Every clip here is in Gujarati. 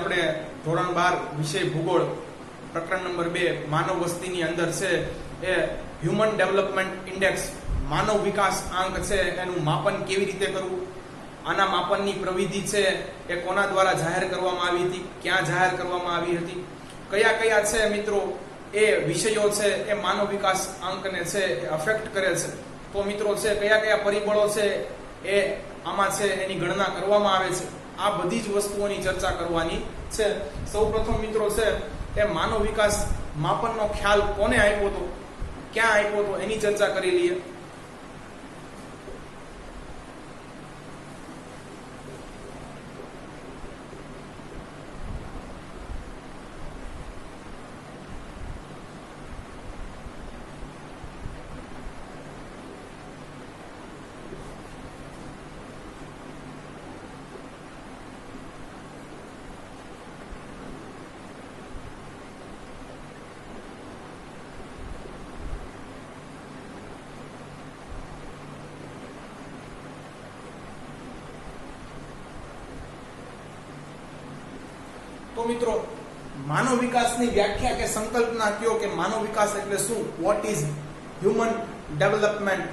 આપણે ધોરણ 12 વિષય ભૂગોળ પ્રકરણ નંબર 2 માનવ વસ્તીની અંદર છે એ હ્યુમન ડેવલપમેન્ટ ઇન્ડેક્સ માનવ વિકાસ આંક છે એનું માપન કેવી રીતે કરવું, આના માપનની પ્રવિધિ છે એ કોના દ્વારા જાહેર કરવામાં આવી હતી, ક્યાં જાહેર કરવામાં આવી હતી, કયા કયા છે મિત્રો એ વિષયો છે એ માનવ વિકાસ આંકને છે એ અફેક્ટ કરે છે, તો મિત્રો છે કયા કયા પરિબળો છે એ આમાં છે એની ગણના કરવામાં આવે છે, આ બધી જ વસ્તુઓની ચર્ચા કરવાની છે. સૌપ્રથમ મિત્રો છે એ માનવ વિકાસ માપનનો ખ્યાલ કોને આપ્યો હતો, ક્યાં આપ્યો હતો એની ચર્ચા કરી લઈએ. તો મિત્રો માનવ વિકાસની વ્યાખ્યા કે સંકલ્પના કયો કે માનવ વિકાસ એટલે શું, વોટ ઇઝ હ્યુમન ડેવલપમેન્ટ,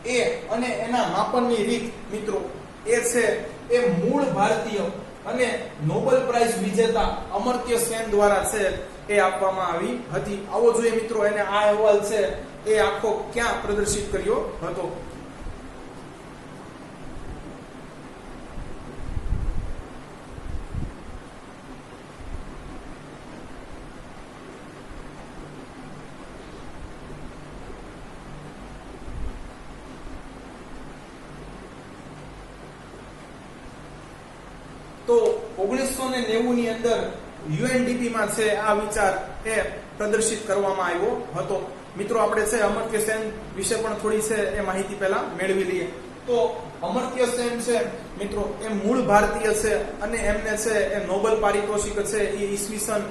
એ અને એના માપનની રીત મિત્રો એ છે એ મૂળ ભારતીય અને નોબેલ પ્રાઇઝ વિજેતા અમર્ત્ય સેન દ્વારા છે એ આપવામાં આવી હતી. આવો જોઈએ મિત્રો એને આ અહેવાલ છે એ આખો ક્યાં પ્રદર્શિત કર્યો હતો. તો 1990 ની અંદર યુએનડીપી માં છે આ વિચાર એ પ્રદર્શિત કરવામાં આવ્યો હતો. મિત્રો આપણે છે અમર્ત્ય સેન વિશે પણ થોડી છે એ માહિતી પહેલા મેળવી લઈએ. તો અમર્ત્ય સેન છે મિત્રો એ મૂળ ભારતીય છે અને એમને છે એ નોબેલ પારિતોષિક છે એ ઈસવીસન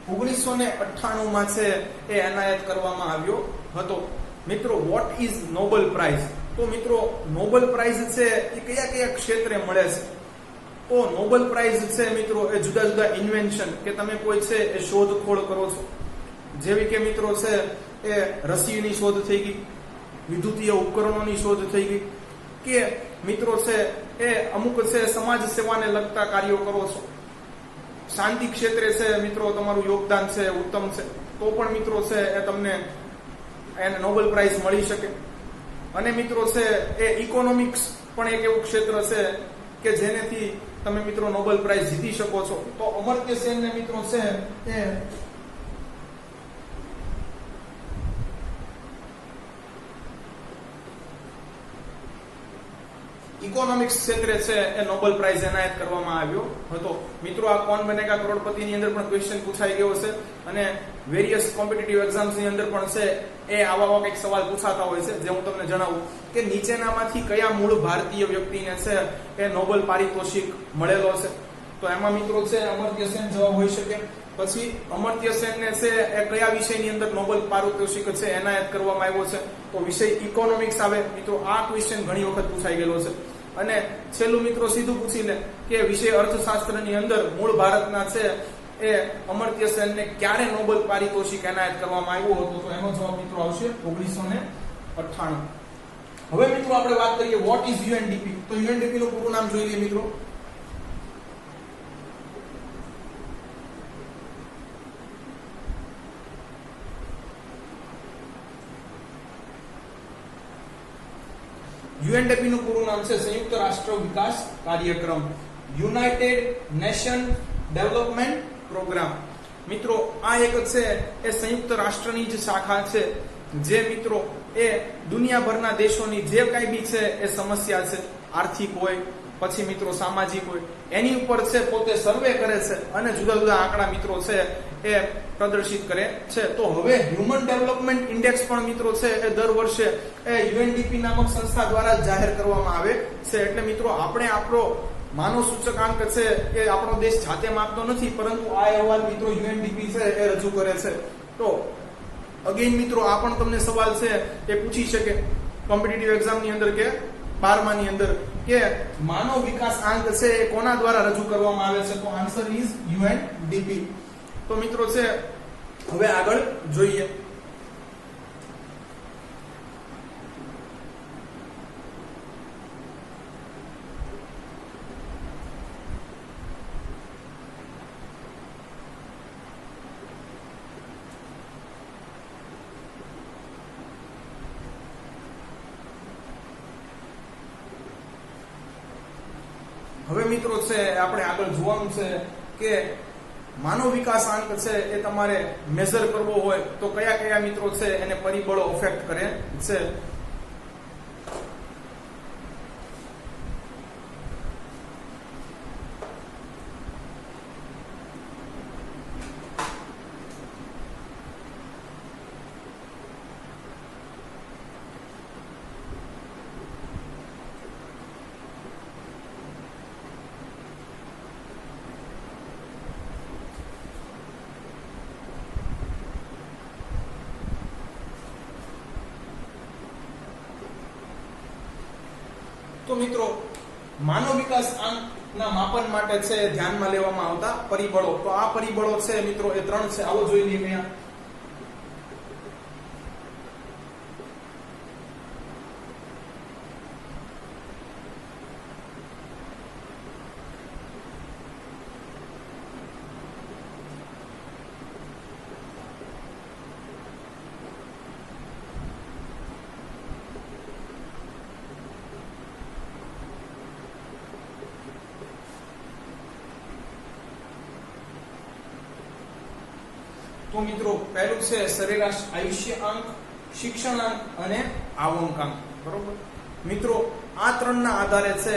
1998 માં છે એ એનાયત કરવામાં આવ્યો હતો. મિત્રો વોટ ઇઝ નોબેલ પ્રાઇઝ, તો મિત્રો નોબેલ પ્રાઇઝ છે એ કયા કયા ક્ષેત્રે મળે છે, તો નોબેલ પ્રાઇઝ છે મિત્રો એ જુદા જુદા ઇન્વેન્શન કે તમે કોઈ છે એ શોધખોળ કરો છો, જેવી કે મિત્રો છે એ રસીની શોધ થઈ ગઈ, વિદ્યુતીય ઉપકરણોની શોધ થઈ ગઈ, કે મિત્રો છે એ અમુક છે સમાજ સેવાને લગતા કાર્યો કરો છો, શાંતિ ક્ષેત્રે છે મિત્રો તમારું યોગદાન છે ઉત્તમ છે, તો પણ મિત્રો છે એ તમને એને નોબેલ પ્રાઇઝ મળી શકે. અને મિત્રો છે એ ઇકોનોમિક્સ પણ એક એવું ક્ષેત્ર છે કે જેનેથી તમે મિત્રો નોબેલ પ્રાઇઝ જીતી શકો છો. તો અમર્ત્ય સેન ને મિત્રો છે એ ઇકોનોમિક્સ ક્ષેત્રે છે એ નોબેલ પ્રાઇઝ એનાયત કરવામાં આવ્યો હતો. મિત્રો આ કોણ બનેગા કરોડપતિ ની અંદર પણ ક્વેશ્ચન પૂછાઈ ગયો છે અને વેરિયસ કોમ્પિટિટિવ એક્ઝામ્સ ની અંદર પણ છે એ આવા કંઈક સવાલ પૂછાતા હોય છે, જે હું તમને જણાવું કે નીચેનામાંથી કયા મૂળ ભારતીય વ્યક્તિને છે એ નોબેલ પારિતોષિક મળેલો છે. તો એમાં મિત્રો છે અમર્ત્ય સેન જવાબ હોઈ શકે. પછી અમર્ત્ય સેન ને છે એ કયા વિષયની અંદર નોબેલ પારિતોષિક છે એનાયત કરવામાં આવ્યો છે, તો વિષય ઇકોનોમિક્સ આવે. મિત્રો આ ક્વેશ્ચન ઘણી વખત પૂછાઈ ગયેલો છે. અને છેલ્લું મિત્રો સીધું પૂછી લે કે વિષય અર્થશાસ્ત્રની અંદર મૂળ ભારતના છે એ અમર્ત્ય સેનને ક્યારે નોબેલ પારિતોષિક એનાયત કરવામાં આવ્યો હતો, તો એનો જવાબ મિત્રો આવશે 1998. હવે મિત્રો આપણે વાત કરીએ વોટ ઇઝ યુએનડીપી. તો યુએનડીપી નું પૂરું નામ જોઈ લઈએ મિત્રો. યુએનડીપી નું પૂરું નામ છે સંયુક્ત રાષ્ટ્ર વિકાસ કાર્યક્રમ, યુનાઇટેડ નેશન ડેવલપમેન્ટ પ્રોગ્રામ. મિત્રો આ એક છે એ સંયુક્ત રાષ્ટ્રની જ શાખા છે જે મિત્રો એ દુનિયાભરના દેશોની જે કાંઈ બી છે એ સમસ્યા છે, આર્થિક હોય પછી મિત્રો સામાજિક હોય, એની ઉપર છે પોતે સર્વે કરે છે અને જુદા જુદા આંકડા મિત્રો છે એ પ્રદર્શિત કરે છે. તો હવે હ્યુમન ડેવલપમેન્ટ ઇન્ડેક્સ પણ મિત્રો છે એ દર વર્ષે એ યુએનડીપી નામક સંસ્થા દ્વારા જાહેર કરવામાં આવે છે. એટલે મિત્રો આપણે આપણો માનવ સૂચકાંક છે એ આપણો દેશ જાતે માપતો નથી, પરંતુ આ અહેવાલ મિત્રો યુએનડીપી છે એ રજૂ કરે છે. તો અગેન મિત્રો આ પણ તમને સવાલ છે એ પૂછી શકે કોમ્પિટિટિવ એક્ઝામ ની અંદર કે 12મા ની અંદર કે માનવ વિકાસ આંક છે એ કોના દ્વારા રજૂ કરવામાં આવે છે? તો આન્સર ઇઝ યુએનડીપી. તો મિત્રો છે હવે આગળ જોઈએ. હવે મિત્રો છે આપણે આગળ જોવાનું છે કે માનવ વિકાસ આંક છે એ તમારે મેઝર કરવો હોય તો કયા કયા મિત્રો છે એને પરિબળો અફેક્ટ કરે છે. તો મિત્રો માનવ વિકાસ આંકના માપન માટે છે ધ્યાનમાં લેવામાં આવતા પરિબળો, તો આ પરિબળો છે મિત્રો એ 3 છે. આવો જોઈ લઈએ અહીંયા. તો મિત્રો પહેલું છે સરેરાશ આયુષ્ય આંક, શિક્ષણાંક અને આવકાંક. બરોબર મિત્રો, આ 3 ના આધારે છે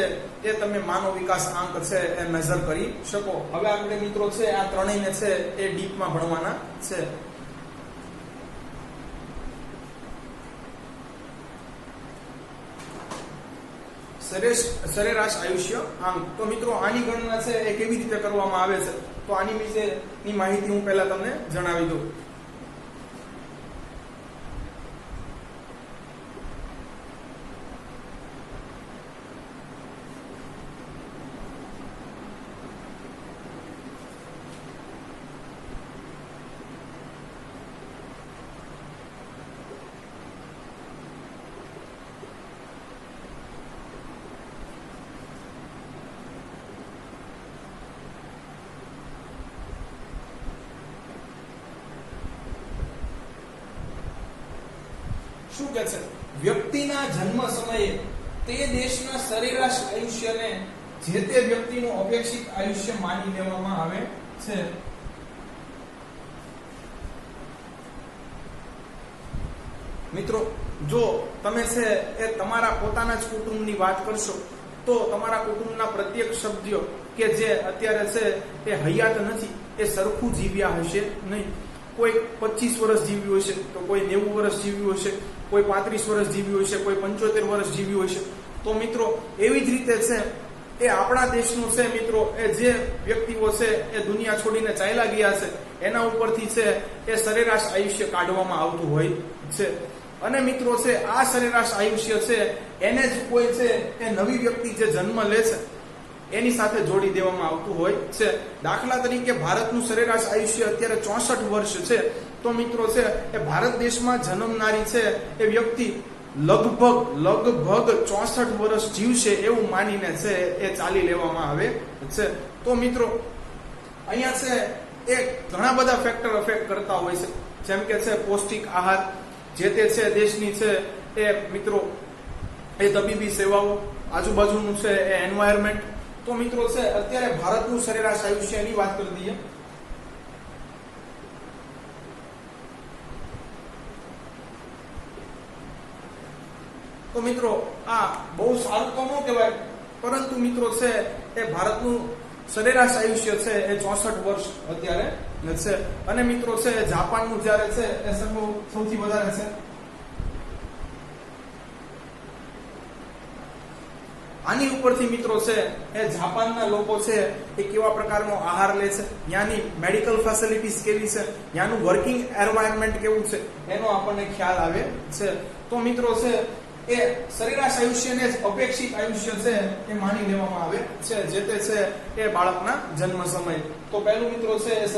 એ તમે માનવ વિકાસ આંક છે એ મેઝર કરી શકો. હવે આપણે મિત્રો છે આ ત્રણેયને છે એ ડીપમાં ભણવાના છે. સરેરાશ આયુષ્ય આંક. તો મિત્રો આની ગણના છે એ કેવી રીતે કરવામાં આવે છે? તો આની વિશેની માહિતી હું પહેલા તમને જણાવી દઉં. શું કહે છે? વ્યક્તિના જન્મ સમયે તે દેશના સરેરાશ આયુષ્યને જે તે વ્યક્તિનું અપેક્ષિત આયુષ્ય માની લેવામાં આવે છે. મિત્રો જો તમે છે એ તમારા પોતાના જ કુટુંબની વાત કરશો તો તમારા કુટુંબના પ્રત્યેક સભ્યો કે જે અત્યારે છે એ હયાત નથી એ સરખું જીવ્યા હશે નહીં. કોઈ 25 વર્ષ જીવ્યું હશે તો કોઈ 90 વર્ષ જીવ્યું હશે, કોઈ 35 વર્ષ જીવ્યું હશે, કોઈ 75 વર્ષ જીવ્યું હશે. તો મિત્રો એવી જ રીતે છે એ આપણા દેશનું છે મિત્રો એ જે વ્યક્તિઓ છે એ દુનિયા છોડીને ચાલ્યા ગયા છે એના ઉપરથી છે એ સરેરાશ આયુષ્ય કાઢવામાં આવતું હોય છે. અને મિત્રો છે આ સરેરાશ આયુષ્ય છે એને જ કોઈ છે એ નવી વ્યક્તિ જે જન્મ લે છે એની સાથે જોડી દેવામાં આવતું હોય છે. દાખલા તરીકે ભારતનું સરેરાશ આયુષ્ય અત્યારે 64 વર્ષ છે. તો મિત્રો છે એ ભારત દેશમાં જન્મનારી છે એ વ્યક્તિ લગભગ 64 વર્ષ જીવશે એવું માનીને છે એ ચાલી લેવામાં આવે છે. તો મિત્રો અહીંયા છે એ ઘણા બધા ફેક્ટર અફેક્ટ કરતા હોય છે, જેમ કે છે પૌષ્ટિક આહાર, જે તે છે દેશની છે એ મિત્રો એ તબીબી સેવાઓ, આજુબાજુનું છે એ એન્વાયરમેન્ટ. તો મિત્રો છે અત્યારે ભારતનું સરેરાશ આયુષ્યની વાત કરી દઈએ. તો મિત્રો આ બહુ સારું તો ન કહેવાય, પરંતુ મિત્રો છે એ ભારતનું સરેરાશ આયુષ્ય છે એ 64 વર્ષ અત્યારે છે. અને મિત્રો છે જાપાનનું જ્યારે છે એ સૌથી વધારે છે. આની ઉપરથી મિત્રો છે એ જાપાનના લોકો છે એ કેવા પ્રકારનો આહાર લે છે, ત્યાંની મેડિકલ ફેસિલિટીઝ કેવી છે, ત્યાંનું વર્કિંગ એન્વાયરમેન્ટ કેવું છે એનો આપણને ખ્યાલ આવે છે. તો મિત્રો છે એ સરેરાશ આયુષ્યને જ અપેક્ષિત આયુષ્ય છે એ માની લેવામાં આવે છે, જે તે છે એ બાળકના જન્મ સમયે. તો પહેલું મિત્રો છે એ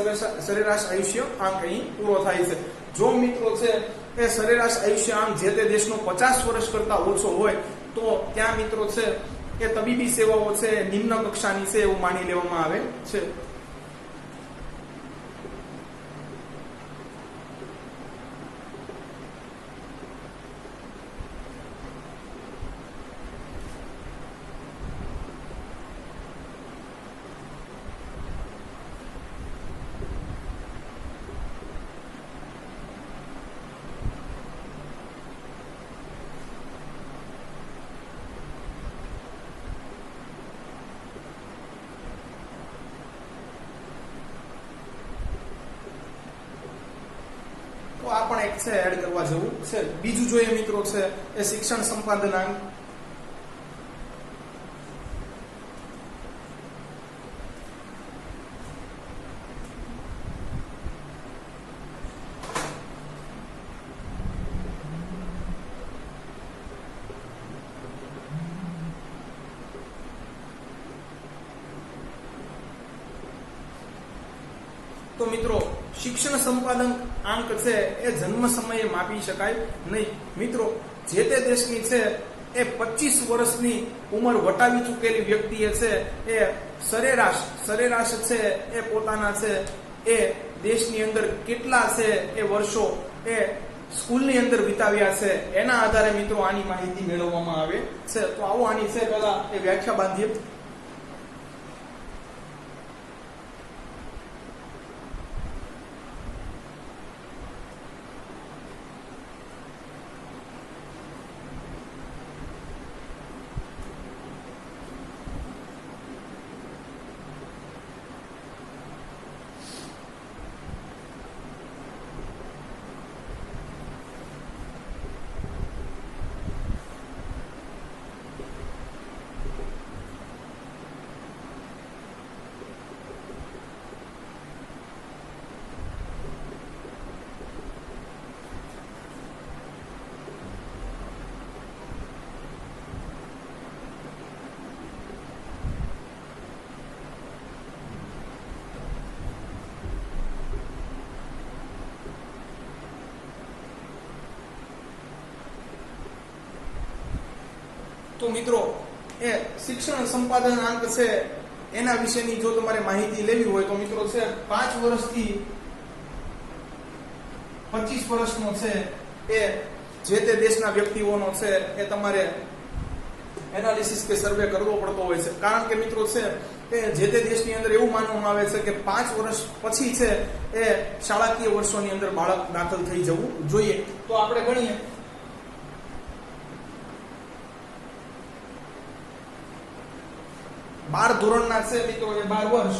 સરેરાશ આયુષ્ય આંક અહીં પૂરો થાય છે. જો મિત્રો છે એ સરેરાશ આયુષ્ય આંક જે તે દેશનો 50 વર્ષ કરતા ઓછો હોય તો ત્યાં મિત્રો છે એ તબીબી સેવાઓ છે નિમ્ન કક્ષાની છે એવું માની લેવામાં આવે છે. આ પણ એક છે એડ કરવા જેવું છે. બીજું જોઈએ મિત્રો છે એ શિક્ષણ સંપાદનાંક. તો મિત્રો શિક્ષણ સંપાદન આંક છે એ જન્મ સમયે માપી શકાય નહીં. મિત્રો જે તે દેશની છે એ 25 વર્ષની ઉંમર વટાવી ચૂકેલી વ્યક્તિએ છે એ સરેરાશ છે એ પોતાના છે એ દેશની અંદર કેટલા છે એ વર્ષો એ સ્કૂલની અંદર વિતાવ્યા છે એના આધારે મિત્રો આની માહિતી મેળવવામાં આવે છે. તો આવો આની છે પહેલા એ વ્યાખ્યા બાંધીએ. તો મિત્રો એ શિક્ષણ સંપાદન આંક છે એના વિશેની જો તમારે માહિતી લેવી હોય તો મિત્રો છે 5 વર્ષથી 25 વર્ષનો છે એ જે તે દેશના વ્યક્તિઓનો છે એ તમારે એનાલિસિસ કે સર્વે કરવો પડતો હોય છે. કારણ કે મિત્રો છે એ જે તે દેશની અંદર એવું માનવામાં આવે છે કે 5 વર્ષ પછી છે એ શાળાકીય વર્ષોની અંદર બાળક દાખલ થઈ જવું જોઈએ. તો આપણે ગણીએ 12 ધોરણના છે મિત્રો એ 12 વર્ષ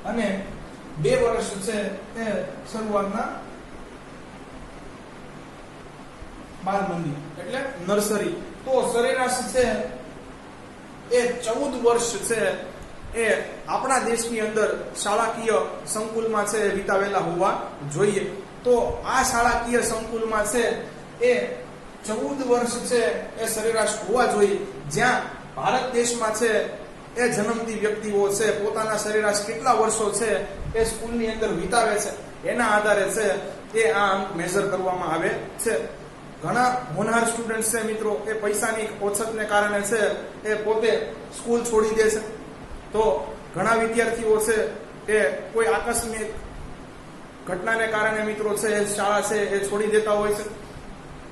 અને 2 વર્ષ છે એ શરૂઆતના બાલ મંદિર એટલે નર્સરી. તો સરેરાશ છે એ 14 વર્ષ છે એ આપણા દેશની અંદર શાળાકીય સંકુલમાં છે વિતાવેલા હોવા જોઈએ. તો આ શાળાકીય સંકુલમાં છે એ 14 વર્ષ છે એ સરેરાશ હોવા જોઈએ. જ્યાં ભારત દેશમાં છે એ જન્મતી વ્યક્તિઓ છે પોતાના સરેરાશ કેટલા વર્ષો છે એ સ્કૂલની અંદર વિતાવે છે એના આધારે છે એ આ અંક મેઝર કરવામાં આવે છે. ઘણા હોનહાર સ્ટુડન્ટ છે મિત્રો એ પૈસાની ઓછતને કારણે છે એ પોતે સ્કૂલ છોડી દે છે. તો ઘણા વિદ્યાર્થીઓ છે એ કોઈ આકસ્મિક ઘટનાને કારણે મિત્રો છે એ શાળા છે એ છોડી દેતા હોય છે.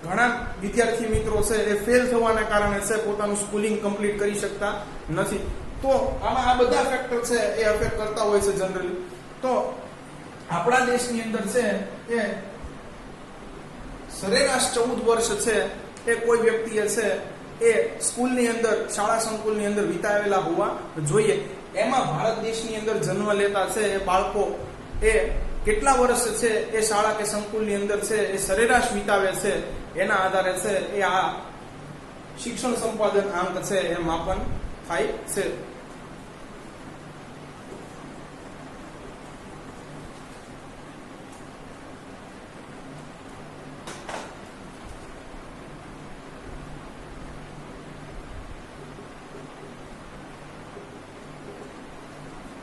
ઘણા વિદ્યાર્થી મિત્રો છે એ ફેલ થવાના કારણે છે પોતાનું સ્કૂલિંગ કમ્પ્લીટ કરી શકતા નથી. તો આમાં આ બધા ફેક્ટર છે એ અફેક્ટ કરતા હોય છે જનરલી. તો આપણા દેશની અંદર છે એ સરેરાશ 14 વર્ષ છે એ કોઈ વ્યક્તિએ છે એ સ્કૂલની અંદર શાળા સંકુલની અંદર વિતાવેલા હોવા જોઈએ. એમાં ભારત દેશની અંદર જન્મ લેતા છે એ બાળકો એ કેટલા વર્ષ છે એ શાળા કે સંકુલની અંદર છે એ સરેરાશ વિતાવે છે એના આધારે છે એ આ શિક્ષણ સંપાદન આંક છે એ માપન થાય છે.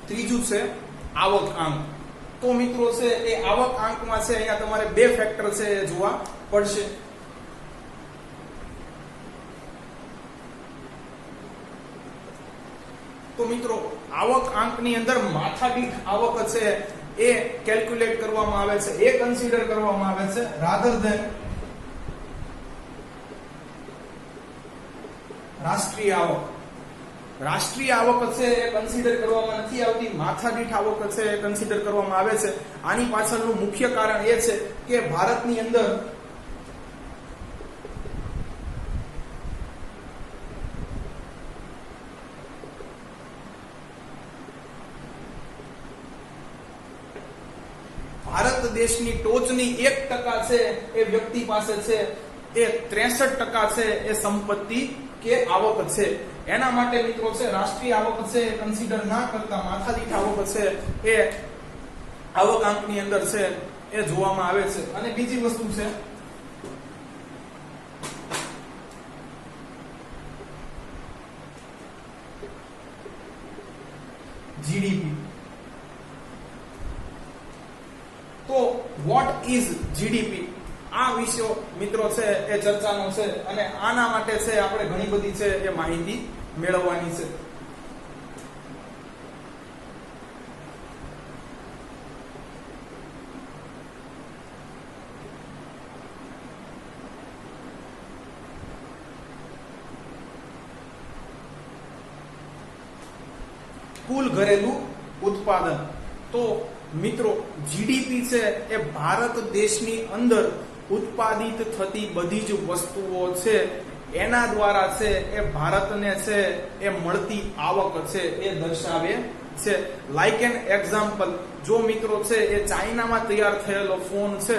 ત્રીજું છે આવક આંક. તો મિત્રો છે એ આવક આંકમાં છે અહીંયા તમારે બે ફેક્ટર છે એ જોવા પડશે. તો મિત્રો આવક આંકની અંદર માથાદીઠ આવક છે એ કેલ્ક્યુલેટ કરવામાં આવે છે, એ કન્સિડર કરવામાં આવે છે રાધર ધેન રાષ્ટ્રીય આવક. રાષ્ટ્રીય આવક છે એ કન્સિડર કરવામાં નથી આવતી, માથાદીઠ આવક છે એ કન્સિડર કરવામાં આવે છે. આની પાછળનું મુખ્ય કારણ એ છે કે ભારતની અંદર ભારત દેશની ટોચની 1% છે એ વ્યક્તિ પાસે છે, એ 63% છે એ સંપત્તિ કે આવક છે. એના માટે મિત્રો છે રાષ્ટ્રીય આવક છે એ કન્સિડર ના કરતા માથાદીઠ આવક છે એ આવક આંકની અંદર છે એ જોવામાં આવે છે. અને બીજી વસ્તુ છે જીડીપી. તો વોટ ઇઝ જીડીપી, આ વિષયો મિત્રો છે એ ચર્ચાનો છે અને આના માટે છે આપણે ઘણી બધી છે એ માહિતી મેળવવાની છે. કુલ ઘરેલું ઉત્પાદન. તો મિત્રો જીડીપી છે એ ભારત દેશની અંદર ઉત્પાદિત થતી બધી જ વસ્તુઓ છે એના દ્વારા છે એ ભારતને છે એ મળતી આવક છે એ દર્શાવે છે. લાઈક એન એક્ઝામ્પલ, જો મિત્રો છે એ ચાઇનામાં તૈયાર થયેલો ફોન છે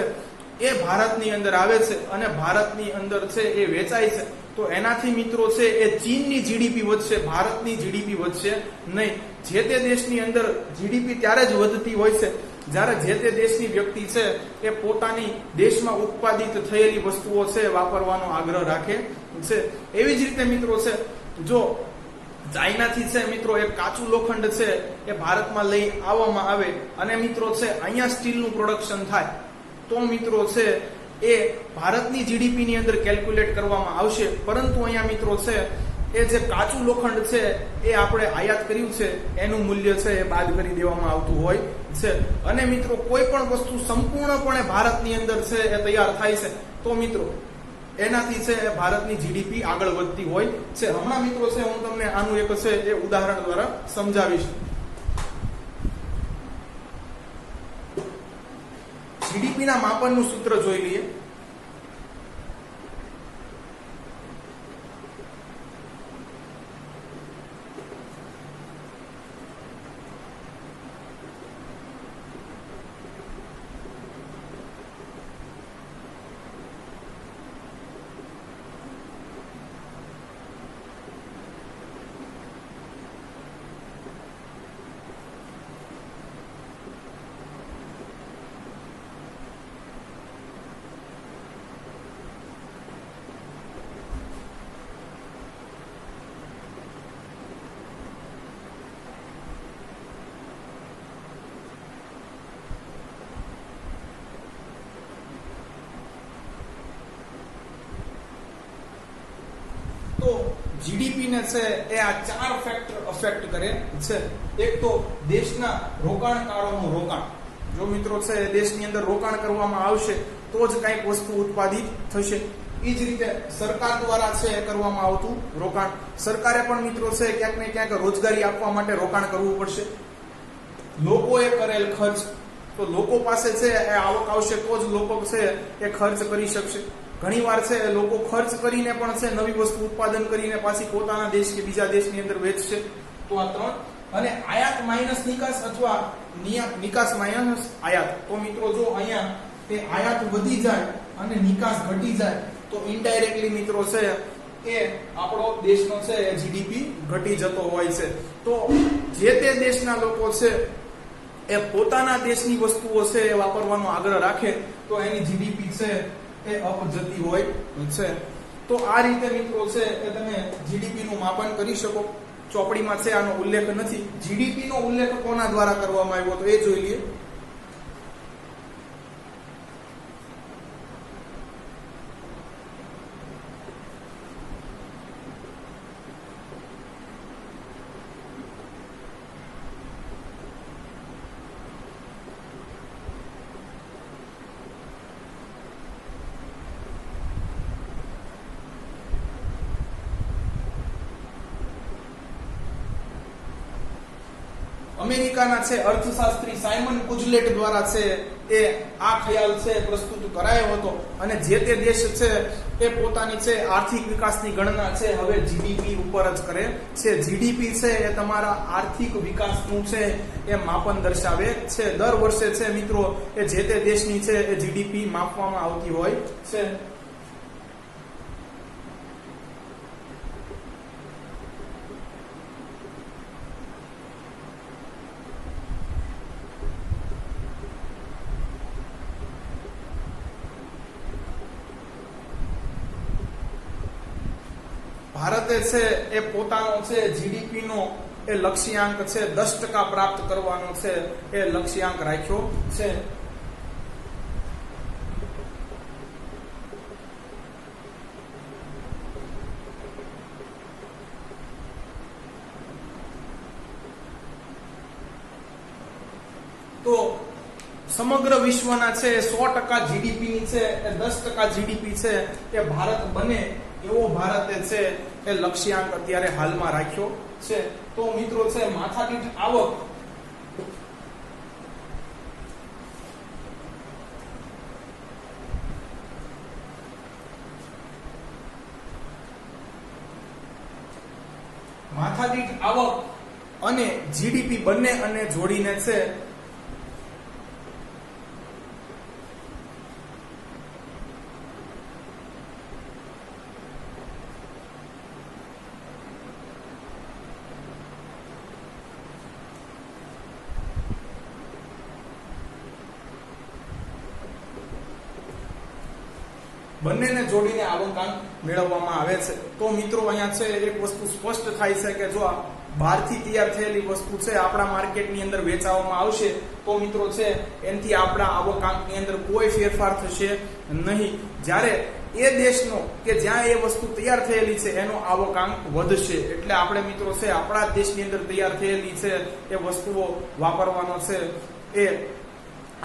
એ ભારતની અંદર આવે છે અને ભારતની અંદર છે એ વેચાય છે, તો એનાથી મિત્રો છે એ ચીનની જીડીપી વધશે, ભારતની જીડીપી વધશે નહીં. જે તે દેશની અંદર જીડીપી ત્યારે જ વધતી હોય છે જ્યારે જે તે દેશની વ્યક્તિ છે એ પોતાની દેશમાં ઉત્પાદિત થયેલી વસ્તુઓ છે વાપરવાનો આગ્રહ રાખે છે. એવી જ રીતે મિત્રો છે જો ચાઇનાથી છે મિત્રો એક કાચું લોખંડ છે એ ભારતમાં લઈ આવવામાં આવે અને મિત્રો છે અહીંયા સ્ટીલનું પ્રોડક્શન થાય, તો મિત્રો છે એ ભારતની જીડીપી ની અંદર કેલ્ક્યુલેટ કરવામાં આવશે. પરંતુ અહીંયા મિત્રો છે એ જે કાચું લોખંડ છે એ આપણે આયાત કર્યું છે એનું મૂલ્ય છે એ બાદ કરી દેવામાં આવતું હોય છે. અને મિત્રો કોઈ પણ વસ્તુ સંપૂર્ણપણે ભારતની અંદર છે એ તૈયાર થાય છે તો મિત્રો એનાથી છે એ ભારતની જીડીપી આગળ વધતી હોય છે. હમણાં મિત્રો છે હું તમને આનું એક છે એ ઉદાહરણ દ્વારા સમજાવીશ. જીડીપી ના માપનનું સૂત્ર જોઈ લઈએ. તો જીડીપી ને છે એ આ 4 ફેક્ટર અફેક્ટ કરે છે. એક તો દેશના રોકાણકારોનું રોકાણ. જો મિત્રો છે દેશની અંદર રોકાણ કરવામાં આવશે તો જ કંઈક વસ્તુ ઉત્પાદિત થશે. એ જ રીતે સરકાર દ્વારા છે એ કરવામાં આવતું રોકાણ. સરકારે પણ મિત્રો છે ક્યાંક ને ક્યાંક રોજગારી આપવા માટે રોકાણ કરવું પડશે. લોકોએ કરેલ ખર્ચ, તો લોકો પાસે છે એ આવક આવશે તો જ લોકો છે એ ખર્ચ કરી શકશે. ઘણીવાર છે લોકો ખર્ચ કરીને પણ છે નવી વસ્તુ ઉત્પાદન કરીને પાછી પોતાના દેશ કે બીજા દેશની અંદર વેચશે. તો આ 3. અને આયાત માઇનસ નિકાસ અથવા નિકાસ માઇનસ આયાત. તો મિત્રો જો અહીંયા તે આયાત વધી જાય અને નિકાસ ઘટી જાય તો ઇનડાયરેક્ટલી મિત્રો છે એ આપણો દેશનો છે જીડીપી ઘટી જતો હોય છે. તો જે તે દેશના લોકો છે એ પોતાના દેશની વસ્તુઓ છે એ વાપરવાનો આગ્રહ રાખે તો એની જીડીપી છે એ અપ જતી હોય છે. તો આ રીતે મિત્રો છે એ તમે જીડીપી નું માપન કરી શકો. ચોપડીમાં છે આનો ઉલ્લેખ નથી. જીડીપી નો ઉલ્લેખ કોના દ્વારા કરવામાં આવ્યો તો એ જોઈ લઈએ. અમેરિકાના છે અર્થશાસ્ત્રી સાયમન કુજલેટ દ્વારા છે એ આ ખ્યાલ છે પ્રસ્તુત કરાયો હતો અને જે તે દેશ છે એ પોતાની છે આર્થિક વિકાસની ગણના છે હવે જીડીપી ઉપર જ કરે છે. જીડીપી છે એ તમારા આર્થિક વિકાસનું છે એ માપન દર્શાવે છે. દર વર્ષે છે મિત્રો એ જે તે દેશની છે એ જીડીપી માપવામાં આવતી હોય છે. ભારતે છે એ પોતાનો છે જીડીપી નો એ લક્ષ્યાંક છે 10% પ્રાપ્ત કરવાનો છે એ લક્ષ્યાંક રાખ્યો છે. તો સમગ્ર વિશ્વના છે 100% જીડીપી ની છે એ 10% જીડીપી છે એ ભારત બને એવો ભારતે છે એ લક્ષ્યાંક અત્યારે હાલમાં રાખ્યો છે. તો મિત્રો છે માથાદીઠ આવક અને જીડીપી બંને અને જોડીને છે બંનેને જોડીને આવકાંક મેળવવામાં આવે છે. તો મિત્રો અહીંયા છે એક વસ્તુ સ્પષ્ટ થાય છે કે જો આ બહારથી તૈયાર થયેલી વસ્તુ છે આપણા માર્કેટની અંદર વેચાવામાં આવશે તો મિત્રો છે એનાથી આપણા આવકાંકની અંદર કોઈ ફેરફાર થશે નહીં. જ્યારે એ દેશનો કે જ્યાં એ વસ્તુ તૈયાર થયેલી છે એનો આવકાંક વધશે. એટલે આપણે મિત્રો છે આપણા દેશની અંદર તૈયાર થયેલી છે એ વસ્તુઓ વાપરવાનો છે એ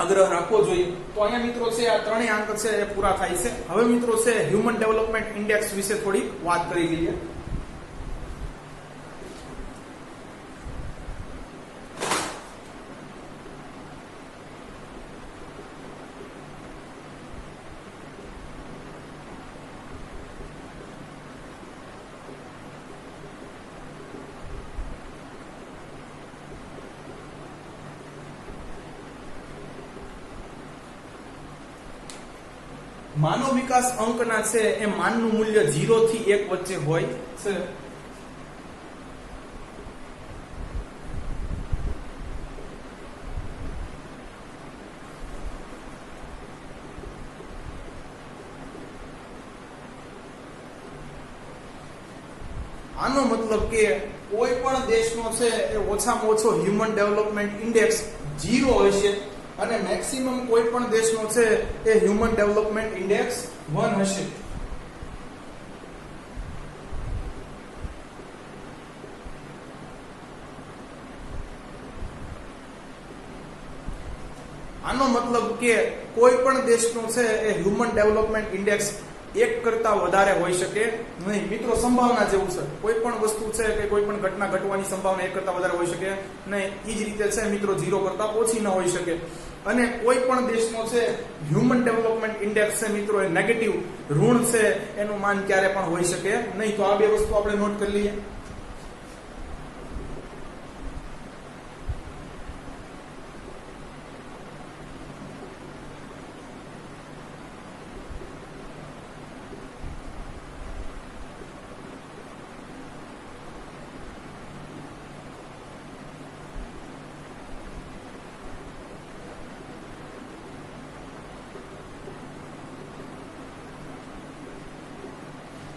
આગ્રહ રાખવો જોઈએ. તો અહીંયા મિત્રો છે આ ત્રણેય આંક છે એ પૂરા થાય છે. હવે મિત્રો છે હ્યુમન ડેવલપમેન્ટ ઇન્ડેક્સ વિશે થોડી વાત કરી લઈએ. માનવ વિકાસ અંકના છે એ માનનું મૂલ્ય 0 થી 1 વચ્ચે હોય છે. આનો મતલબ કે કોઈ પણ દેશનો છે એ ઓછામાં ઓછો હ્યુમન ડેવલપમેન્ટ ઇન્ડેક્સ 0 હશે અને મેક્સિમમ કોઈ પણ દેશનો છે એ હ્યુમન ડેવલપમેન્ટ ઇન્ડેક્સ 1 હશે. આનો મતલબ કે કોઈ પણ દેશનો છે એ હ્યુમન ડેવલપમેન્ટ ઇન્ડેક્સ 1 કરતા વધારે હોઈ શકે નહીં. મિત્રો સંભાવના જેવું છે. કોઈ પણ વસ્તુ છે કે કોઈ પણ ઘટના ઘટવાની સંભાવના 1 કરતા વધારે હોઈ શકે નહીં. એ જ રીતે છે મિત્રો 0 કરતા ઓછી ન હોઈ શકે. અને કોઈ પણ દેશનો છે હ્યુમન ડેવલપમેન્ટ ઇન્ડેક્સ છે મિત્રો એ નેગેટિવ ઋણ છે એનું માન ક્યારે પણ હોઈ શકે નહીં. તો આ બે વસ્તુ આપણે નોટ કરી લઈએ.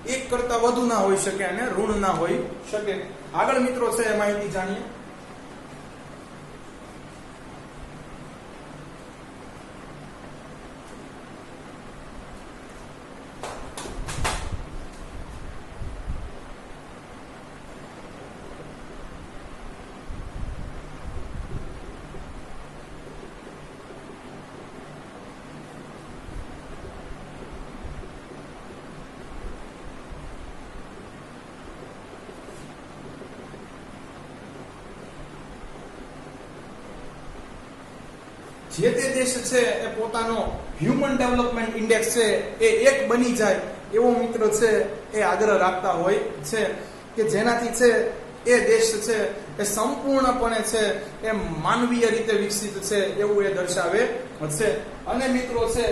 એક કરતા વધુ ના હોઈ શકે અને ઋણ ના હોઈ શકે. આગળ મિત્રો છે એ માહિતી જાણીએ. જે તે દેશ છે એ પોતાનો હ્યુમન ડેવલપમેન્ટ ઇન્ડેક્સ છે એ 1 બની જાય એવો મિત્ર છે એ આગ્રહ રાખતા હોય છે કે જેનાથી છે એ દેશ છે એ સંપૂર્ણપણે છે એ માનવીય રીતે વિકસિત છે એવું એ દર્શાવે છે. અને મિત્રો છે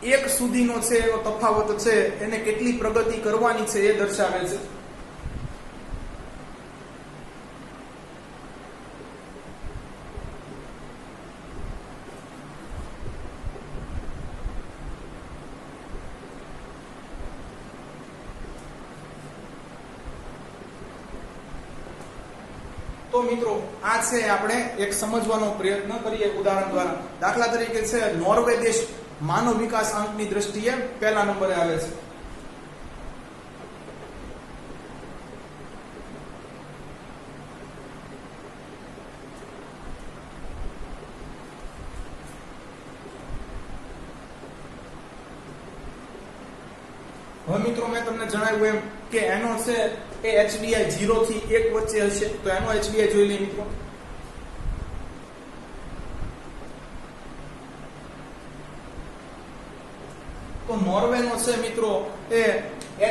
1 સુધીનો છે એનો તફાવત છે એને કેટલી પ્રગતિ કરવાની છે એ દર્શાવે છે. તો મિત્રો આ છે આપણે એક સમજવાનો પ્રયત્ન કરીએ ઉદાહરણ દ્વારા. દાખલા તરીકે છે નોર્વે દેશ માનવ વિકાસ આંકની દ્રષ્ટિએ પહેલા નંબરે આવે છે. હવે મિત્રો મેં તમને જણાવ્યું એમ કે એનો છે એ HDI 0 થી 1 વચ્ચે હશે. તો એનો HDI જોઈ લઈએ મિત્રો. તો નોર્વે નો છે મિત્રો એ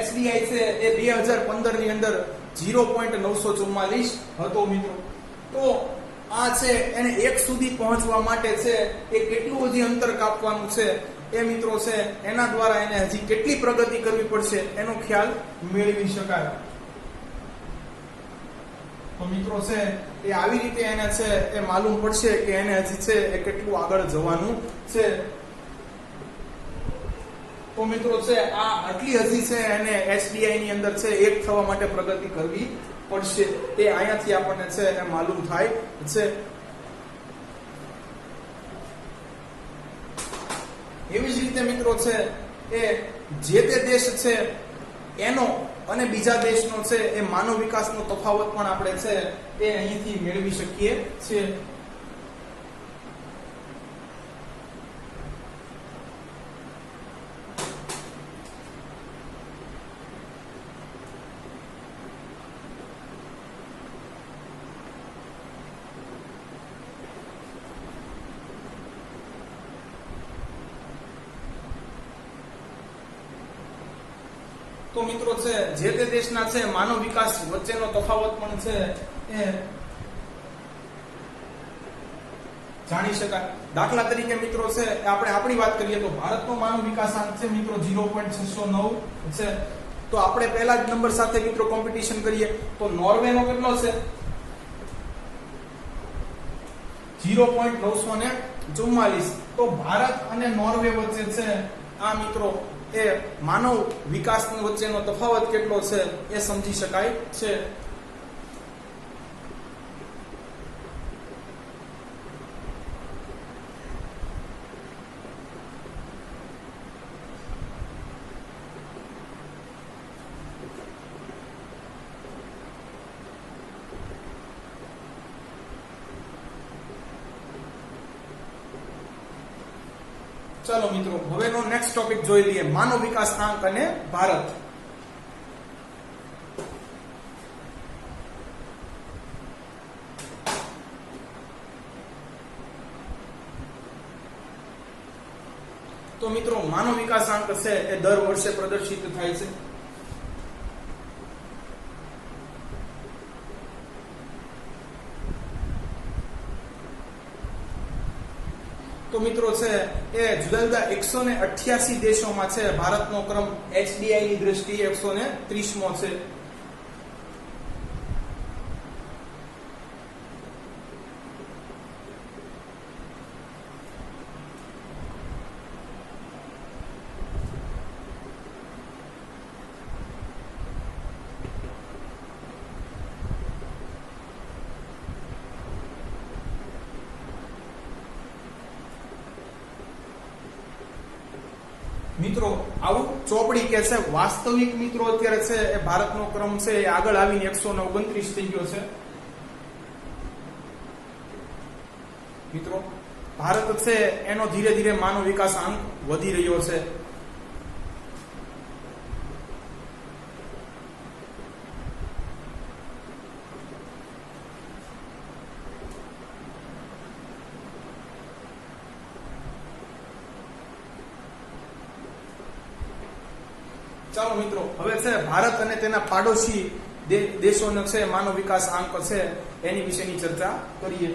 HDI છે એ 2015 ની અંદર 0.944 હતો મિત્રો. તો આ છે એને 1 સુધી પહોંચવા માટે છે એ કેટલું બધી અંતર કાપવાનું છે એ મિત્રો છે એના દ્વારા એને હજી કેટલી પ્રગતિ કરવી પડશે એનો ખ્યાલ મેળવી શકાય. તો મિત્રો છે એ આવી રીતે એને છે એ માલુમ પડશે કે એને હજી છે એ કેટલું આગળ જવાનું છે. તો મિત્રો છે આ આટલી હજી છે એને HDI ની અંદર છે 1 થવા માટે પ્રગતિ કરવી પડશે. એ અહીંયાથી આપણને છે એ માલુમ થાય છે. એવી જ રીતે મિત્રો છે એ જે તે દેશ છે એનો અને બીજા દેશનો છે એ માનવ વિકાસનો તફાવત પણ આપણે છે એ અહીંથી મેળવી શકીએ છીએ. તો મિત્રો છે જે તે દેશના છે માનવ વિકાસ વચ્ચેનો તફાવત પણ છે એ જાણી શકાય. દાખલા તરીકે મિત્રો છે આપણે આપણી વાત કરીએ તો ભારતનો માનવ વિકાસાંક છે મિત્રો 0.609 છે. તો આપણે પહેલા જ નંબર સાથે મિત્રો કોમ્પિટિશન કરીએ તો નોર્વે નો કેટલો છે 0.944. તો ભારત અને નોર્વે વચ્ચે છે આ મિત્રો એ માનવ વિકાસ વચ્ચેનો તફાવત કેટલો છે એ સમજી શકાય છે. ચાલો મિત્રો હવેનો નેક્સ્ટ ટોપિક જોઈ લઈએ માનવ વિકાસ આંક અને ભારત. તો મિત્રો માનવ વિકાસ આંક છે એ દર વર્ષે પ્રદર્શિત થાય છે. તો મિત્રો છે એ જુદા જુદા 188 દેશોમાં છે ભારતનો ક્રમ HDI ની દ્રષ્ટિએ 130મો છે. મિત્રો આવું ચોપડી કે છે વાસ્તવિક મિત્રો અત્યારે છે એ ભારતનો ક્રમ છે એ આગળ આવીને 129 થઈ ગયો છે મિત્રો ભારત છે એનો ધીરે ધીરે માનવ વિકાસ આંક વધી રહ્યો છે ચાલો મિત્રો હવે છે ભારત અને તેના પાડોશી દેશોનો છે માનવ વિકાસ આંક છે એની વિશેની ચર્ચા કરીએ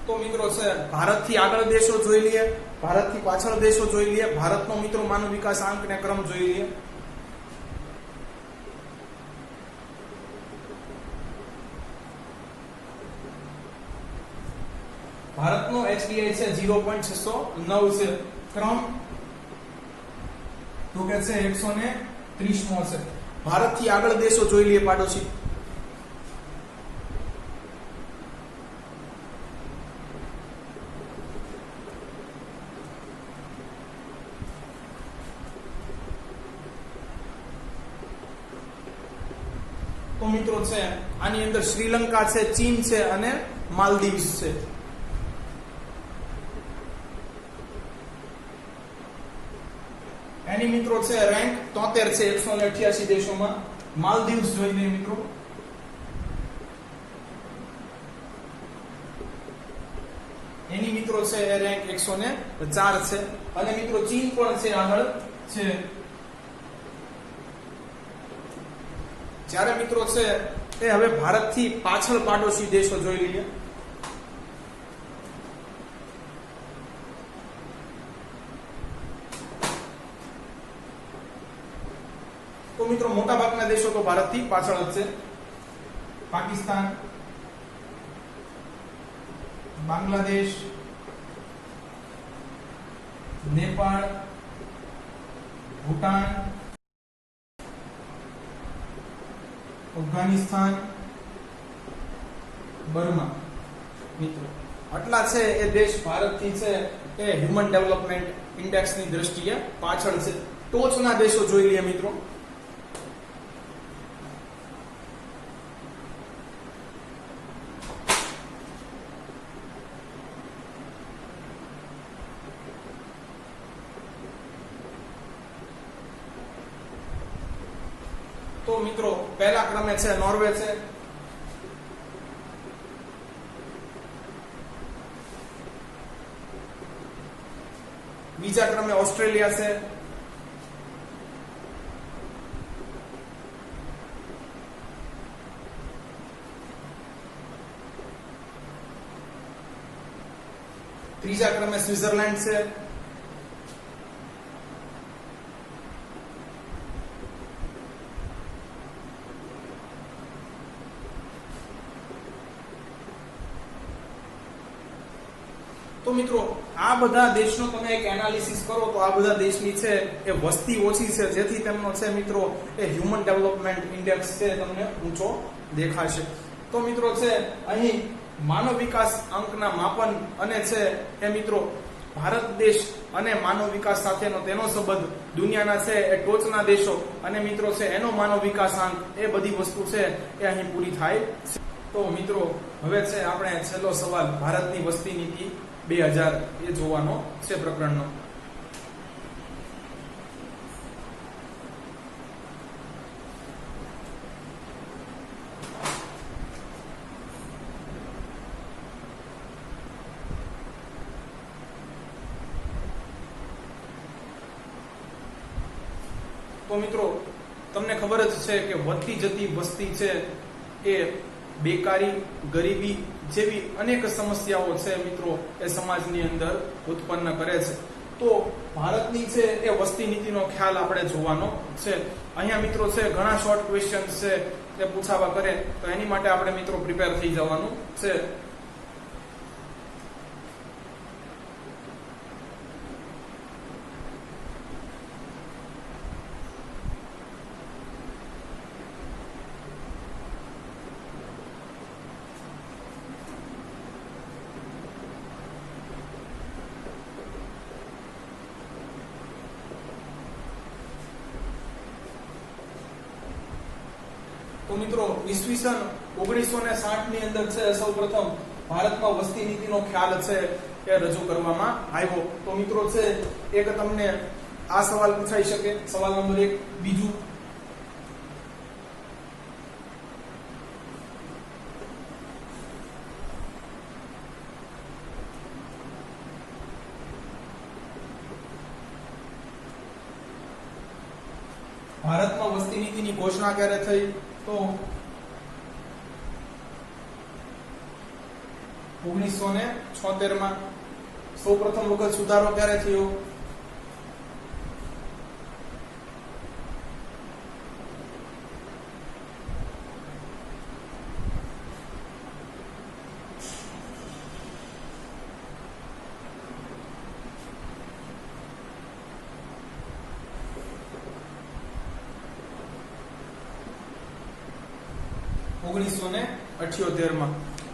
તો મિત્રો છે ભારતથી આગળ દેશો જોઈ લઈએ ભારતથી પાછળ દેશો જોઈ લઈએ ભારતનો મિત્રો માનવ વિકાસ આંક ને ક્રમ જોઈ લઈએ ભારતનો HDI છે 0.609 છે ક્રમ તો કે છે 130મો છે ભારતથી આગળ દેશો જોઈ લઈએ પાડોશી તો મિત્રો છે આની અંદર શ્રીલંકા છે ચીન છે અને માલદીવ્સ છે એની મિત્રો છે રેન્ક 73 છે 188 દેશોમાં માલદીવ્સ જોઈ લઈએ મિત્રો એની મિત્રો છે એ રેન્ક 104 છે અને મિત્રો ચીન પણ છે આગળ છે જ્યારે મિત્રો છે એ હવે ભારતથી પાછળ પાડોશી દેશો જોઈ લઈએ તો મિત્રો મોટા ભાગના દેશો તો ભારતથી પાછળ જ છે પાકિસ્તાન બાંગ્લાદેશ નેપાળ ભૂટાન અફઘાનિસ્તાન બર્મા મિત્રો આટલા છે એ દેશ ભારતથી છે એ હ્યુમન ડેવલપમેન્ટ ઇન્ડેક્સની દ્રષ્ટિએ પાછળ છે ટોચના દેશો જોઈ લઈએ મિત્રો તો મિત્રો પહેલા ક્રમે છે નોર્વે છે બીજા ક્રમે ઓસ્ટ્રેલિયા છે ત્રીજા ક્રમે સ્વિટ્ઝરલેન્ડ છે તો મિત્રો આ બધા દેશનો તમે એક એનાલિસિસ કરો તો આ બધા દેશની છે એ વસ્તી ઓછી છે જેથી તેમનો છે મિત્રો એ હ્યુમન ડેવલપમેન્ટ ઇન્ડેક્સ છે તમને ઊંચો દેખાશે તો મિત્રો છે અહીં માનવ વિકાસ અંકના માપન અને છે એ મિત્રો ભારત દેશ અને માનવ વિકાસ સાથેનો તેનો સંબંધ દુનિયાના છે એ ટોચના દેશો અને મિત્રો છે એનો માનવ વિકાસ આંક એ બધી વસ્તુ છે એ અહીં પૂરી થાય છે તો મિત્રો હવે છે આપણે છેલ્લો સવાલ ભારતની વસ્તી નીતિ 2000 એ જોવાનો છે પ્રકરણનો તો મિત્રો તમને ખબર જ છે કે વધતી જતી વસ્તી છે એ બેકારી ગરીબી જેવી અનેક સમસ્યાઓ છે મિત્રો એ સમાજની અંદર ઉત્પન્ન કરે છે તો ભારતની છે એ વસ્તી નીતિનો ખ્યાલ આપણે જોવાનો છે અહીંયા મિત્રો છે ઘણા શોર્ટ ક્વેશ્ચન છે એ પૂછાવા કરે તો એની માટે આપણે મિત્રો પ્રિપેર થઈ જવાનું છે. તો મિત્રો ઈસવીસન 1960 ની અંદર છે સૌપ્રથમ ભારતમાં વસ્તી નીતિનો ખ્યાલ છે એ રજૂ કરવામાં આવ્યો. તો મિત્રો છે એક તમને આ સવાલ પૂછાઈ શકે, સવાલ નંબર 1. બીજું, ભારતમાં વસ્તી નીતિની ઘોષણા ક્યારે થઈ? તો 1976 માં. સૌપ્રથમ વખત સુધારો ક્યારે થયો? માં.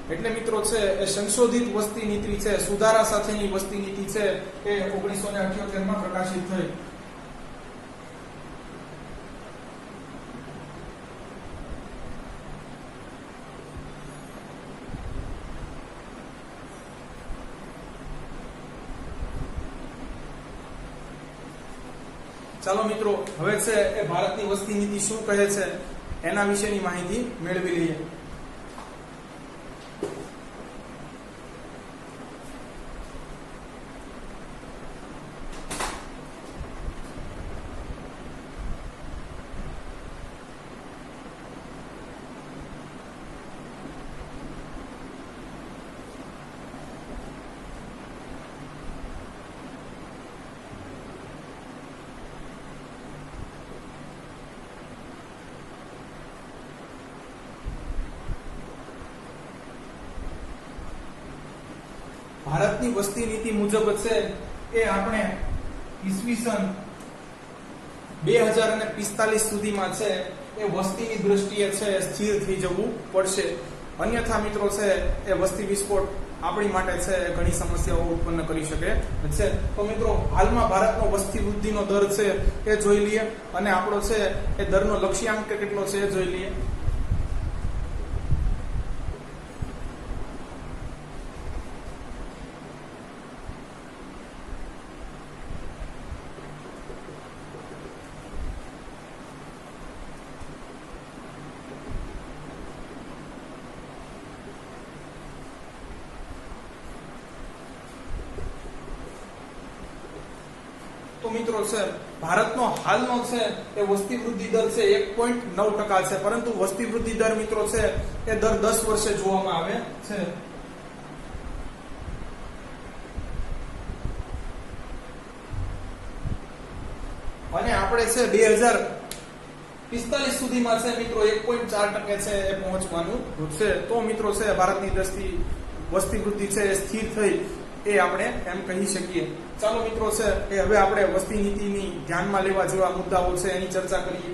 એટલે મિત્રો છે એ સંશોધિત વસ્તી નીતિ છે, સુધારા સાથેની વસ્તી નીતિ છે એ 1978 માં પ્રકાશિત થઈ. ચાલો મિત્રો હવે છે એ ભારતની વસ્તી નીતિ શું કહે છે એના વિશેની માહિતી મેળવી લઈએ. ભારતની વસ્તી નીતિ મુજબ છે એ આપણે ઈસવીસન 2045 સુધીમાં છે એ વસ્તીની દ્રષ્ટિએ છે સ્થિર થઈ જવું પડશે. અન્યથા મિત્રો છે એ વસ્તી વિસ્ફોટ આપણી માટે છે ઘણી સમસ્યાઓ ઉત્પન્ન કરી શકે છે. તો મિત્રો હાલમાં ભારતનો વસ્તી વૃદ્ધિનો દર છે એ જોઈ લઈએ અને આપણો છે એ દરનો લક્ષ્યાંક કેટલો છે એ જોઈ લઈએ. તો મિત્રો છે ભારતનો હાલનો છે એ વસ્તી વૃદ્ધિ દર છે 1.9% છે, પરંતુ વસ્તી વૃદ્ધિ દર મિત્રો છે એ દર 10 વર્ષે જોવામાં આવે છે. અને આપણે છે 2045 સુધીમાં છે મિત્રો 1.4% છે એ પહોંચવાનું છે. તો મિત્રો છે ભારતની વસ્તી વૃદ્ધિ છે એ સ્થિર થઈ એ આપણે એમ કહી શકીએ. ચાલો મિત્રો છે એ હવે આપણે વસ્તી નીતિની ધ્યાનમાં લેવા જેવા મુદ્દાઓ છે એની ચર્ચા કરીએ.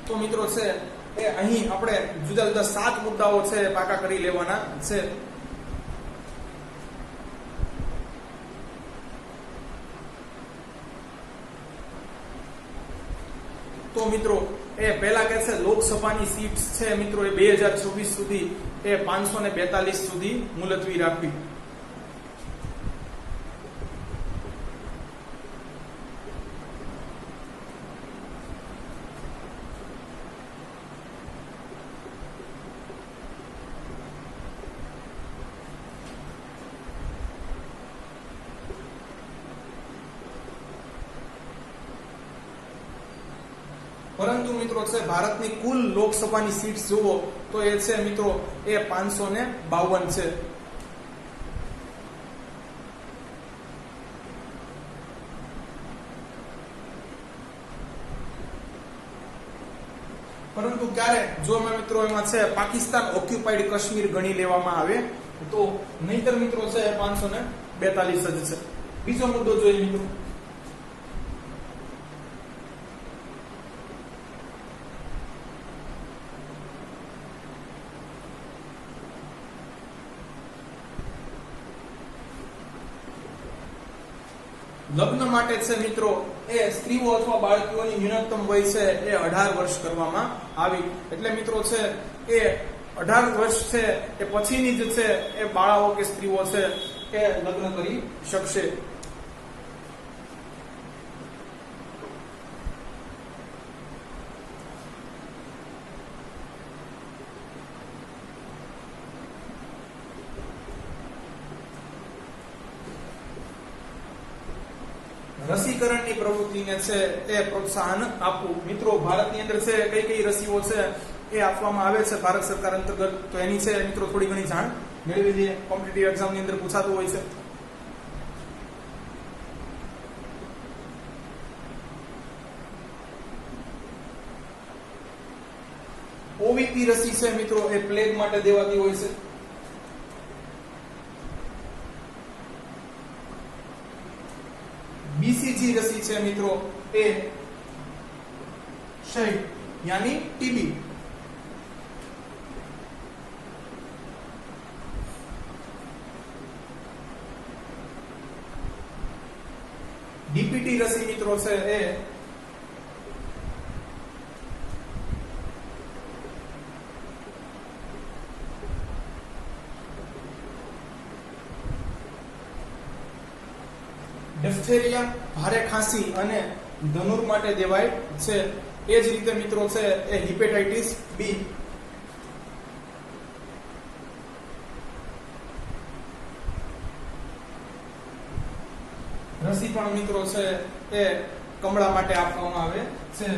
તો મિત્રો છે એ અહીં આપણે જુદા જુદા 7 મુદ્દાઓ છે પાકા કરી લેવાના છે. તો મિત્રો એ પહેલા કે છે લોકસભાની સીટ્સ છે મિત્રો એ 2026 સુધી એ 542 સુધી મુલતવી રાખવી. પરંતુ મિત્રો છે ભારતની કુલ લોકસભાની સીટ જુઓ તો એ છે મિત્રો એ 552 છે. પરંતુ ક્યારે જો મિત્રો એમાં છે પાકિસ્તાન ઓક્યુપાઈડ કાશ્મીર ગણી લેવામાં આવે તો નહીતર મિત્રો છે 542 જ છે. બીજો મુદ્દો જોઈએ મિત્રો. લગ્ન માટે છે મિત્રો એ સ્ત્રીઓ અથવા બાળકીઓની ન્યૂનતમ વય છે એ 18 વર્ષ કરવામાં આવી. એટલે મિત્રો છે એ 18 વર્ષ છે એ પછીની જ છે એ બાળાઓ કે સ્ત્રીઓ છે એ લગ્ન કરી શકશે. રસીકરણની પ્રવૃત્તિને છે એ પ્રોત્સાહન આપવું. મિત્રો ભારતની અંદર છે કઈ કઈ રસીઓ છે એ આપવામાં આવે છે ભારત સરકાર અંતર્ગત, તો એની છે મિત્રો થોડી ઘણી જાણ મેળવી લઈએ. કોમ્પિટિટિવ એક્ઝામ ની અંદર પૂછાતું હોય છે. ઓવીપી રસી છે મિત્રો એ પ્લેગ માટે દેવાતી હોય છે. બીસીજી રસી છે મિત્રો એ ક્ષય યાની ટીબી. ડીપીટી રસી મિત્રો છે એ ડિફ્થેરિયા, ભારે ખાંસી અને ધનુર માટે દેવાય છે. એ જ રીતે મિત્રો છે એ હિપેટાઇટિસ બી. રસી પણ મિત્રો છે એ કમળા માટે આપવામાં આવે છે.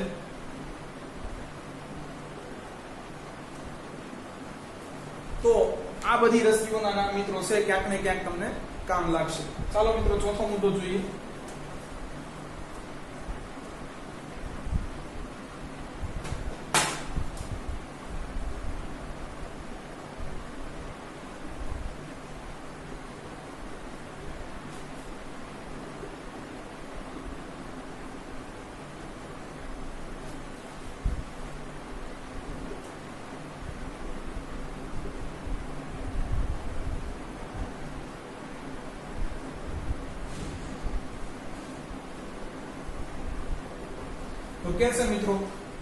તો આ બધી રસીઓના નામ મિત્રો છે ક્યાંક ને ક્યાંક તમને કામ લાગશે. ચાલો મિત્રો ચોથો મુદ્દો જોઈએ. તો કે છે મિત્રો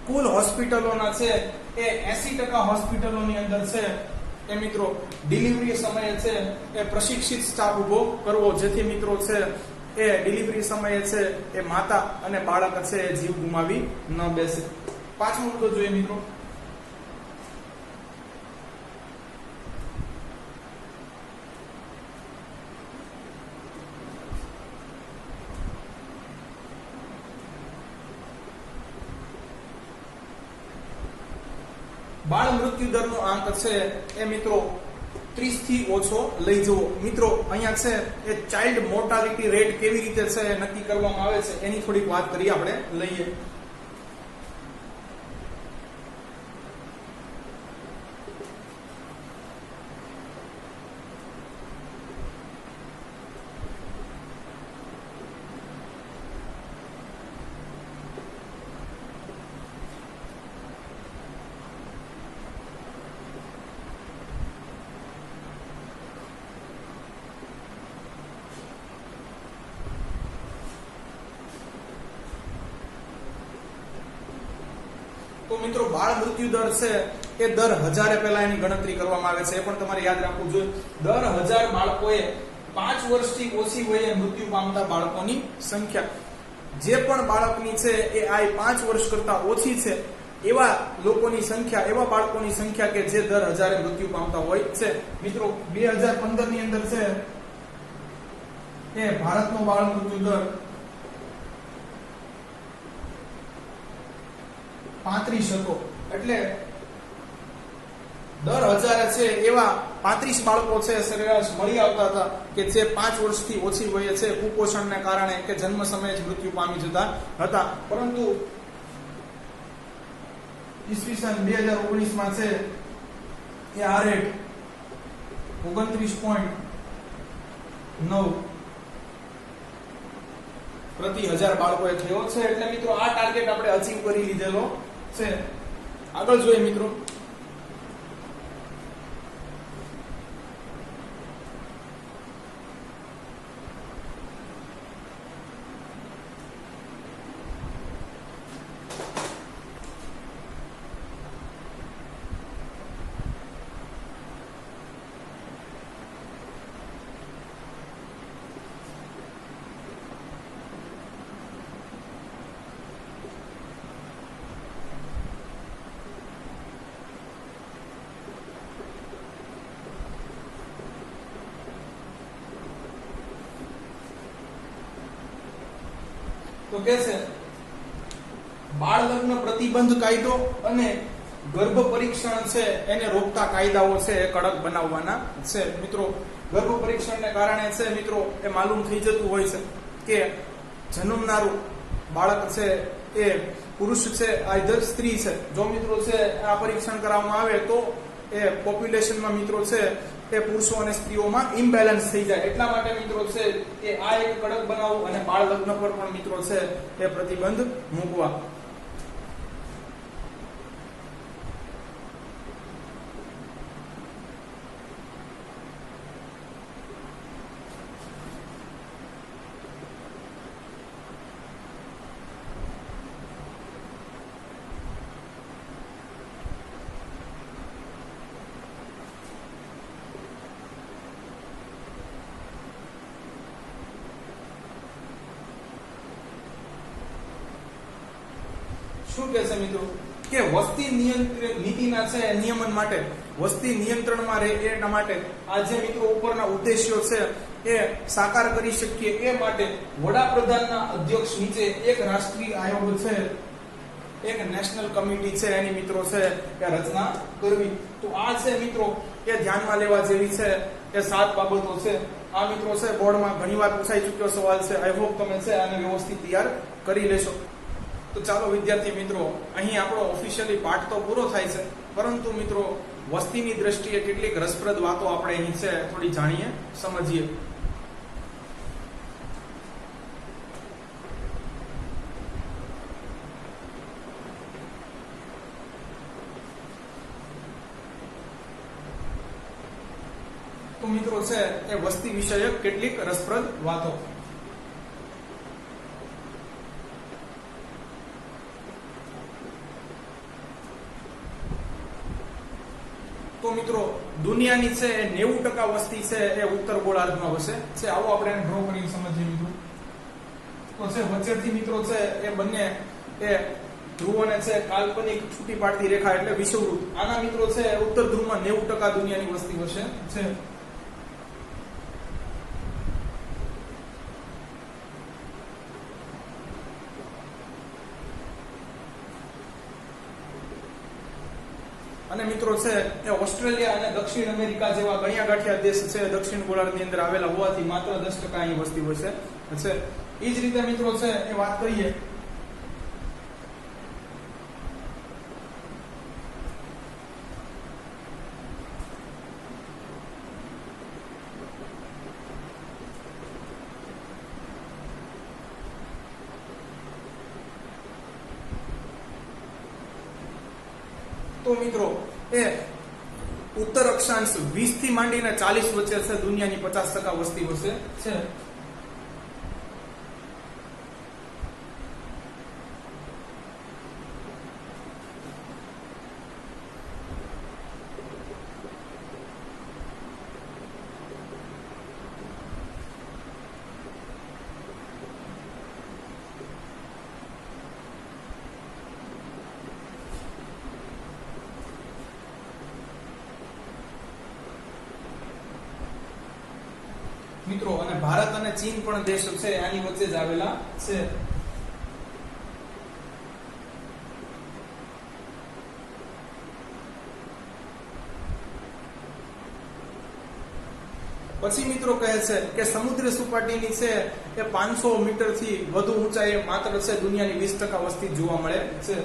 કુલ હોસ્પિટલોના છે એ 80% હોસ્પિટલોની અંદર છે એ મિત્રો ડિલિવરી સમયે છે એ પ્રશિક્ષિત સ્ટાફ ઉભો કરવો, જેથી મિત્રો છે એ ડિલિવરી સમયે છે એ માતા અને બાળક છે એ જીવ ગુમાવી ન બેસે. પાંચમો મુદ્દો જોઈએ મિત્રો. બાળ મૃત્યુ દરનો આંક છે એ મિત્રો 30 થી ઓછો લઈ જવો. મિત્રો અહીંયા છે એ ચાઇલ્ડ મોર્ટાલિટી રેટ કેવી રીતે છે નક્કી કરવામાં આવે છે એની થોડીક વાત કરીએ આપણે લઈએ. તો મિત્રો બાળ મૃત્યુ દર છે એ દર 1000 પહેલા એની ગણતરી કરવામાં આવે છે. એ પણ તમારે યાદ રાખવું જોઈએ. દર 1000 બાળકોએ 5 વર્ષથી ઓછી વયે મૃત્યુ પામતા બાળકોની સંખ્યા, જે પણ બાળકની છે એ આય 5 વર્ષ કરતા ઓછી છે એવા લોકોની સંખ્યા, એવા બાળકોની સંખ્યા કે જે દર 1000 મૃત્યુ પામતા હોય છે. મિત્રો 2015 ની અંદર છે એ ભારતનો બાળ મૃત્યુ દર 5.8 છે. 35 હતો. એટલે દર 1000 છે એવા 35 બાળકો છે સરેરાશ મળી આવતા હતા કે જે 5 વર્ષથી ઓછી વયે છે કુપોષણને કારણે કે જન્મ સમયે જ મૃત્યુ પામી જતા હતા. પરંતુ ઈસવીસન 2019 માં છે એ આ રેટ 29.9 પ્રતિ 1000 બાળકોએ થયો છે. એટલે મિત્રો આ ટાર્ગેટ આપણે અચીવ કરી લીધેલો છે. આગળ જોઈએ મિત્રો. તો કે છે બાળ લગ્ન પ્રતિબંધ કાયદો અને ગર્ભ પરીક્ષણ છે એને રોકતા કાયદાઓ છે એ કડક બનાવવાના છે. મિત્રો ગર્ભ પરીક્ષણને કારણે છે મિત્રો એ માલુમ થઈ જતું હોય છે કે જન્મનારું બાળક છે એ પુરુષ છે આઈધર સ્ત્રી છે. જો મિત્રો છે આ પરીક્ષણ કરવામાં આવે તો એ પોપ્યુલેશનમાં મિત્રો છે એ પુરુષો અને સ્ત્રીઓમાં ઇમ્બેલેન્સ થઈ જાય. એટલા માટે મિત્રો છે એ આ એક કડક બનાવવું અને બાળ લગ્ન પર પણ મિત્રો છે એ પ્રતિબંધ મૂકવા. શું કહે છે મિત્રો કે વસ્તી નિયંત્રણ નીતિના છે નિયમન માટે વસ્તી નિયંત્રણમાં રહે એના માટે આ જે મિત્રો ઉપરના ઉદ્દેશ્યો છે એ સાકાર કરી શકીએ એ માટે વડાપ્રધાનના અધ્યક્ષ નીચે એક રાષ્ટ્રીય આયોગ છે એક નેશનલ કમિટી છે એની મિત્રો છે એ રચના કરવી. તો આ છે મિત્રો એ ધ્યાનમાં લેવા જેવી છે એ 7 બાબતો છે. આ મિત્રો છે બોર્ડમાં ઘણીવાર પૂછાઈ ચૂક્યો સવાલ છે. આઈ હોપ તમે છે આને વ્યવસ્થિત તૈયાર કરી લેશો. તો ચાલો વિદ્યાર્થી મિત્રો અહીં આપણો ઓફિશિયલી પાઠ તો પૂરો થાય છે, પરંતુ મિત્રો વસ્તીની દ્રષ્ટિએ કેટલીક રસપ્રદ વાતો આપણે અહીં છે થોડી જાણીએ સમજીએ. તો મિત્રો છે એ વસ્તી વિષયક કેટલીક રસપ્રદ વાતો. તો મિત્રો દુનિયાની છે 90% વસ્તી છે એ ઉત્તર ગોળાર્ધમાં વસે છે. આવો આપણે ડ્રો કરીને સમજીએ મિત્રો. તો છે વચ્ચેથી મિત્રો છે એ બંને એ ધ્રુવોને છે કાલ્પનિક છૂટી પાડતી રેખા એટલે વિષુવવૃત્ત. આના મિત્રો છે ઉત્તર ધ્રુવમાં 90% દુનિયાની વસ્તી વસે છે. અને મિત્રો છે એ ઓસ્ટ્રેલિયા અને દક્ષિણ અમેરિકા જેવા ગણ્યા ગાંઠિયા દેશ છે દક્ષિણ ગોળાર્ધની અંદર આવેલા હોવાથી માત્ર 10% અહીં વસ્તી વસે છે. એ જ રીતે મિત્રો છે એ વાત કરીએ તો મિત્રો એ ઉત્તર અક્ષાંશ 20 થી માંડીને 40 વચ્ચે છે દુનિયાની 50% વસ્તી વસે છે. મિત્રો અને ભારત અને ચીન પણ દેશ છે આની વચ્ચે જ આવેલા છે. પછી મિત્રો કહે છે કે સમુદ્ર સપાટીની છે એ 500 મીટર થી વધુ ઊંચાઈએ માત્ર છે દુનિયાની 20% વસ્તી જોવા મળે છે.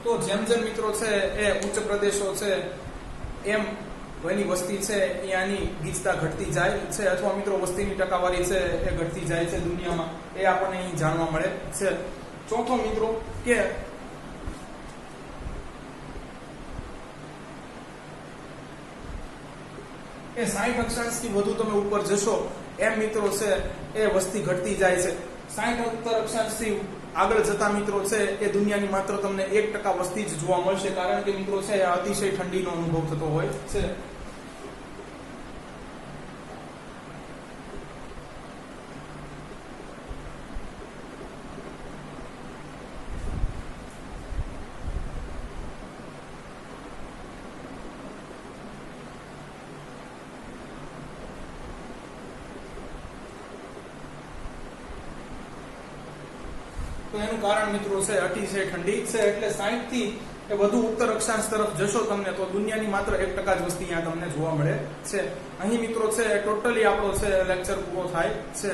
તો જેમ જેમ મિત્રો છે એ ઉચ્ચ પ્રદેશો છે એમ એની વસ્તી છે એની ગીચતા ઘટતી જાય છે, અથવા મિત્રો વસ્તીની ટકાવારી છે એ ઘટતી જાય છે દુનિયામાં, એ આપણને અહીં જાણવા મળે છે. ચોથો મિત્રો કે એ 60 અક્ષાંશથી વધુ તમે ઉપર જશો એમ મિત્રો છે એ વસ્તી ઘટતી જાય છે. 60 અક્ષાંશથી આગળ જતા મિત્રો છે એ દુનિયાની માત્ર તમને 1% વસ્તી જ જોવા મળશે, કારણ કે મિત્રો છે અતિશય ઠંડીનો અનુભવ થતો હોય છે. તો એનું કારણ મિત્રો છે અતિશય ઠંડી છે. એટલે 60 થી એ વધુ ઉત્તર અક્ષાંશ તરફ જશો તમને તો દુનિયાની માત્ર 1% જ વસ્તી અહીંયા તમને જોવા મળે છે. અહીં મિત્રો છે ટોટલી આપણો છે લેક્ચર પૂરો થાય છે.